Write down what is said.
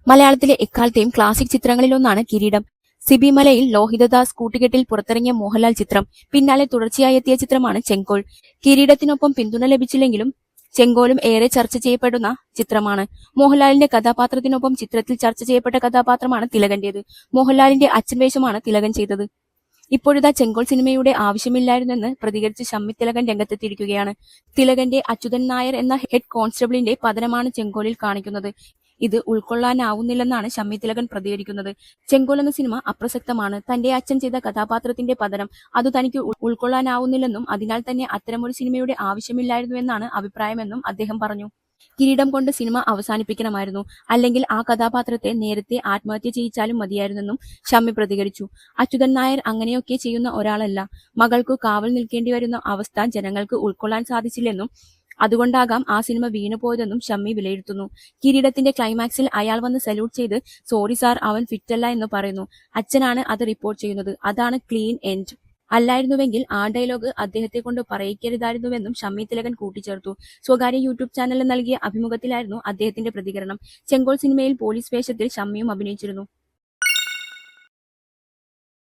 മലയാളത്തിലെ എക്കാലത്തെയും ക്ലാസിക് ചിത്രങ്ങളിലൊന്നാണ് കിരീടം. സിബി മലയിൽ ലോഹിതദാസ് കൂട്ടുകെട്ടിൽ പുറത്തിറങ്ങിയ മോഹൻലാൽ ചിത്രം. പിന്നാലെ തുടർച്ചയായി എത്തിയ ചിത്രമാണ് ചെങ്കോൽ. കിരീടത്തിനൊപ്പം പിന്തുണ ലഭിച്ചില്ലെങ്കിലും ചെങ്കോലും ഏറെ ചർച്ച ചെയ്യപ്പെടുന്ന ചിത്രമാണ്. മോഹൻലാലിന്റെ കഥാപാത്രത്തിനൊപ്പം ചിത്രത്തിൽ ചർച്ച ചെയ്യപ്പെട്ട കഥാപാത്രമാണ് തിലകന്റേത്. മോഹൻലാലിന്റെ അച്ഛൻ വേഷമാണ് തിലകൻ ചെയ്തത്. ഇപ്പോഴിതാ ചെങ്കോൽ സിനിമയുടെ ആവശ്യമില്ലായിരുന്നെന്ന് പ്രതികരിച്ച് ഷമ്മി തിലകൻ രംഗത്തെത്തിയിരിക്കുകയാണ്. തിലകന്റെ അച്യുതൻ നായർ എന്ന ഹെഡ് കോൺസ്റ്റബിളിന്റെ പതനമാണ് ചെങ്കോലിൽ കാണിക്കുന്നത്. ഇത് ഉൾക്കൊള്ളാനാവുന്നില്ലെന്നാണ് ഷമ്മി തിലകൻ പ്രതികരിക്കുന്നത്. ചെങ്കോൽ എന്ന സിനിമ അപ്രസക്തമാണ്. തന്റെ അച്ഛൻ ചെയ്ത കഥാപാത്രത്തിന്റെ പതനം അത് തനിക്ക് ഉൾക്കൊള്ളാനാവുന്നില്ലെന്നും അതിനാൽ തന്നെ അത്തരമൊരു സിനിമയുടെ ആവശ്യമില്ലായിരുന്നുവെന്നാണ് അഭിപ്രായമെന്നും അദ്ദേഹം പറഞ്ഞു. കിരീടം കൊണ്ട് സിനിമ അവസാനിപ്പിക്കണമായിരുന്നു, അല്ലെങ്കിൽ ആ കഥാപാത്രത്തെ നേരത്തെ ആത്മഹത്യ ചെയ്യിച്ചാലും മതിയായിരുന്നെന്നും ഷമ്മി പ്രതികരിച്ചു. അച്യുതൻ നായർ അങ്ങനെയൊക്കെ ചെയ്യുന്ന ഒരാളല്ല. മകൾക്കു കാവൽ നിൽക്കേണ്ടി വരുന്ന അവസ്ഥ ജനങ്ങൾക്ക് ഉൾക്കൊള്ളാൻ സാധിച്ചില്ലെന്നും അതുകൊണ്ടാകാം ആ സിനിമ വീണുപോയതെന്നും ഷമ്മി വിലയിരുത്തുന്നു. കിരീടത്തിന്റെ ക്ലൈമാക്സിൽ അയാൾ വന്ന് സല്യൂട്ട് ചെയ്ത് സോറി സാർ അവൻ ഫിറ്റല്ല എന്ന് പറയുന്നു. അച്ഛനാണ് അത് റിപ്പോർട്ട് ചെയ്യുന്നത്. അതാണ് ക്ലീൻ എൻഡ്. അല്ലായിരുന്നുവെങ്കിൽ ആ ഡയലോഗ് അദ്ദേഹത്തെ കൊണ്ട് പറയിക്കരുതായിരുന്നുവെന്നും ഷമ്മി തിലകൻ കൂട്ടിച്ചേർത്തു. സ്വകാര്യ യൂട്യൂബ് ചാനലിന് നൽകിയ അഭിമുഖത്തിലായിരുന്നു അദ്ദേഹത്തിന്റെ പ്രതികരണം. ചെങ്കോൽ സിനിമയിൽ പോലീസ് വേഷത്തിൽ ഷമ്മിയും അഭിനയിച്ചിരുന്നു.